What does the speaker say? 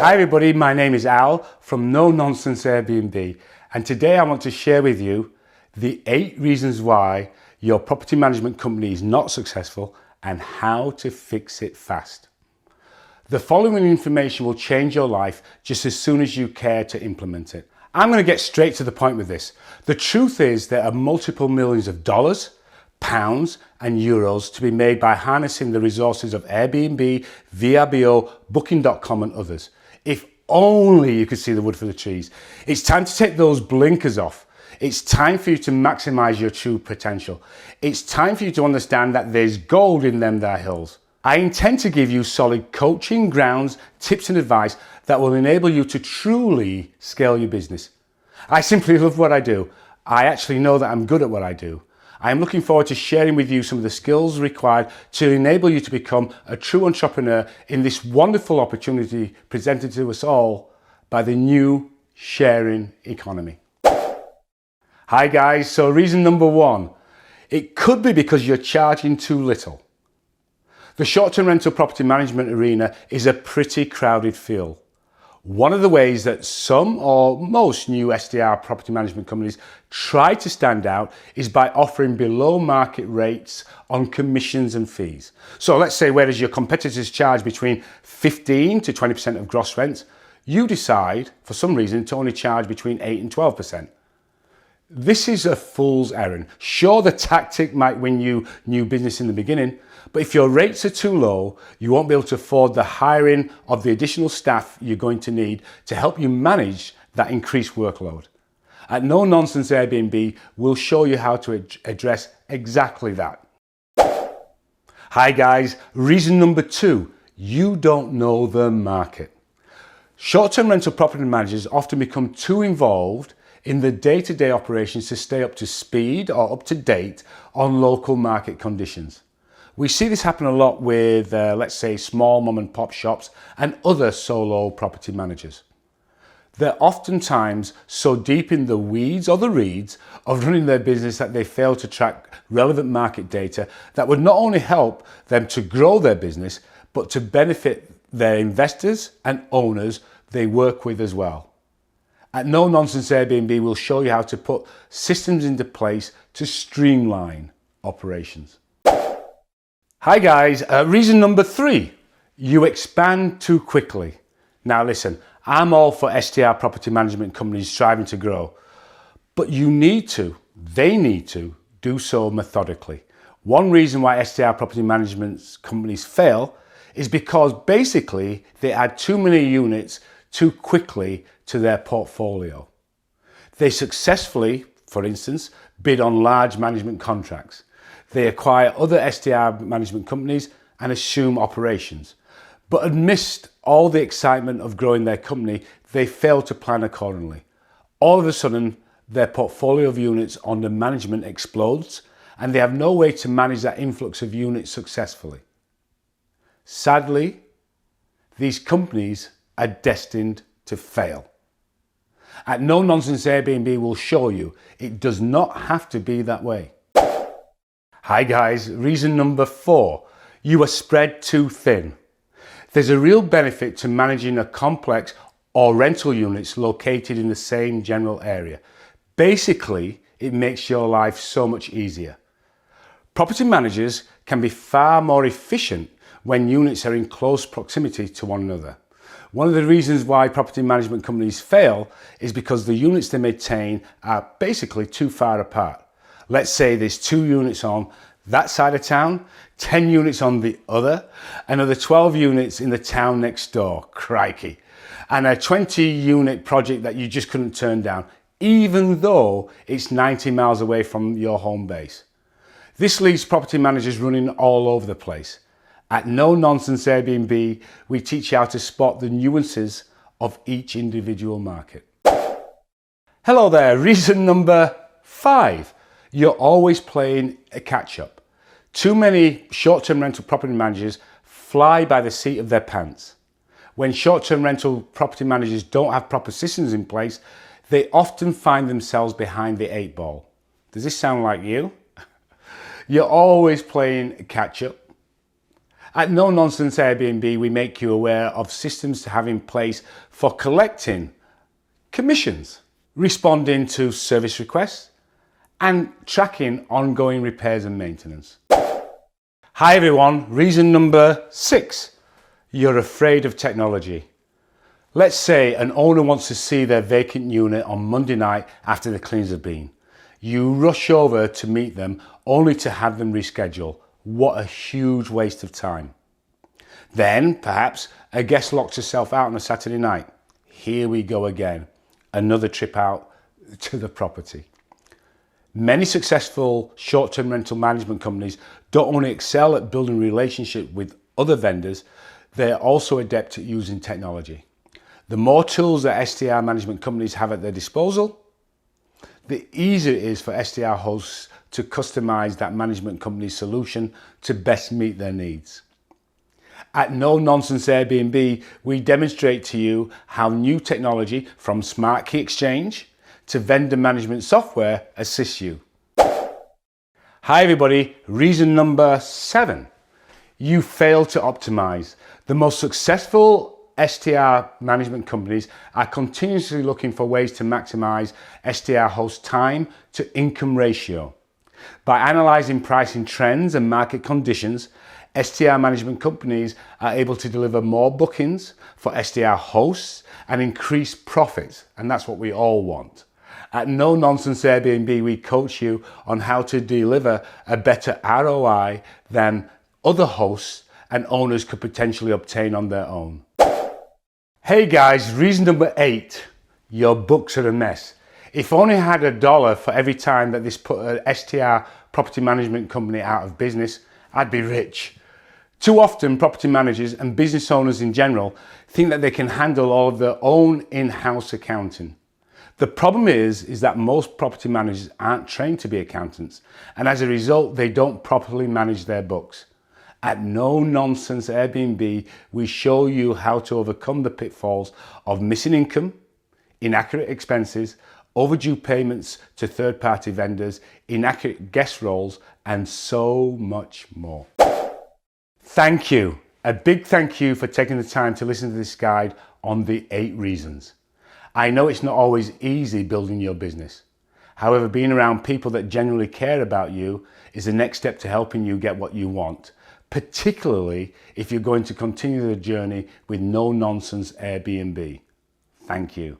Hi everybody, my name is Al from No Nonsense Airbnb, and today I want to share with you the 8 reasons why your property management company is not successful and how to fix it fast. The following information will change your life just as soon as you care to implement it. I'm going to get straight to the point with this. The truth is there are multiple millions of dollars, pounds and euros to be made by harnessing the resources of Airbnb, VRBO, Booking.com and others. If only you could see the wood for the trees. It's time to take those blinkers off. It's time for you to maximize your true potential. It's time for you to understand that there's gold in them there hills. I intend to give you solid coaching, grounds, tips and advice that will enable you to truly scale your business. I simply love what I do. I actually know that I'm good at what I do. I am looking forward to sharing with you some of the skills required to enable you to become a true entrepreneur in this wonderful opportunity presented to us all by the new sharing economy. Hi guys, so reason number 1, it could be because you're charging too little. The short-term rental property management arena is a pretty crowded field. One of the ways that some or most new STR property management companies try to stand out is by offering below market rates on commissions and fees. So let's say whereas your competitors charge between 15 to 20% of gross rents, you decide for some reason to only charge between 8 and 12%. This is a fool's errand. Sure, the tactic might win you new business in the beginning, but if your rates are too low, you won't be able to afford the hiring of the additional staff you're going to need to help you manage that increased workload. At No Nonsense Airbnb, we'll show you how to address exactly that. Hi guys, reason number 2, you don't know the market. Short-term rental property managers often become too involved in the day-to-day operations to stay up to speed or up to date on local market conditions. We see this happen a lot with, let's say, small mom and pop shops and other solo property managers. They're oftentimes so deep in the weeds or the reeds of running their business that they fail to track relevant market data that would not only help them to grow their business, but to benefit their investors and owners they work with as well. At No Nonsense Airbnb, we'll show you how to put systems into place to streamline operations. Hi guys, reason number 3, you expand too quickly. Now listen, I'm all for STR property management companies striving to grow, but they need to do so methodically. One reason why STR property management companies fail is because basically they add too many units too quickly to their portfolio. They successfully, for instance, bid on large management contracts. They acquire other STR management companies and assume operations. But amidst all the excitement of growing their company, they fail to plan accordingly. All of a sudden, their portfolio of units under management explodes and they have no way to manage that influx of units successfully. Sadly, these companies are destined to fail. At No Nonsense Airbnb will show you it does not have to be that way. Hi guys, reason number 4, you are spread too thin. There's a real benefit to managing a complex or rental units located in the same general area. Basically, it makes your life so much easier. Property managers can be far more efficient when units are in close proximity to one another. One of the reasons why property management companies fail is because the units they maintain are basically too far apart. Let's say there's 2 units on that side of town, 10 units on the other, another 12 units in the town next door, crikey, and a 20-unit project that you just couldn't turn down, even though it's 90 miles away from your home base. This leaves property managers running all over the place. At No Nonsense Airbnb, we teach you how to spot the nuances of each individual market. Hello there, reason number 5. You're always playing a catch-up. Too many short-term rental property managers fly by the seat of their pants. When short-term rental property managers don't have proper systems in place, they often find themselves behind the 8 ball. Does this sound like you? You're always playing catch-up. At No Nonsense Airbnb, we make you aware of systems to have in place for collecting commissions, responding to service requests, and tracking ongoing repairs and maintenance. Hi everyone, reason number 6. You're afraid of technology. Let's say an owner wants to see their vacant unit on Monday night after the cleans have been. You rush over to meet them only to have them reschedule. What a huge waste of time. Then perhaps a guest locks herself out on a Saturday night. Here we go again. Another trip out to the property. Many successful short-term rental management companies don't only excel at building relationships with other vendors, they are also adept at using technology. The more tools that STR management companies have at their disposal, the easier it is for STR hosts to customize that management company's solution to best meet their needs. At No Nonsense Airbnb, we demonstrate to you how new technology from Smart Key Exchange to vendor management software assists you. Hi everybody, reason number 7. You fail to optimize. The most successful STR management companies are continuously looking for ways to maximize STR host time to income ratio. By analyzing pricing trends and market conditions, STR management companies are able to deliver more bookings for STR hosts and increase profits, and that's what we all want. At No Nonsense Airbnb, we coach you on how to deliver a better ROI than other hosts and owners could potentially obtain on their own. Hey guys, reason number 8, your books are a mess. If only I had $1 for every time that this put an STR property management company out of business, I'd be rich. Too often, property managers and business owners in general think that they can handle all of their own in-house accounting. The problem is that most property managers aren't trained to be accountants, and as a result, they don't properly manage their books. At No Nonsense Airbnb, we show you how to overcome the pitfalls of missing income, inaccurate expenses, overdue payments to third-party vendors, inaccurate guest roles, and so much more. Thank you. A big thank you for taking the time to listen to this guide on the 8 reasons. I know it's not always easy building your business. However, being around people that genuinely care about you is the next step to helping you get what you want, particularly if you're going to continue the journey with No Nonsense Airbnb. Thank you.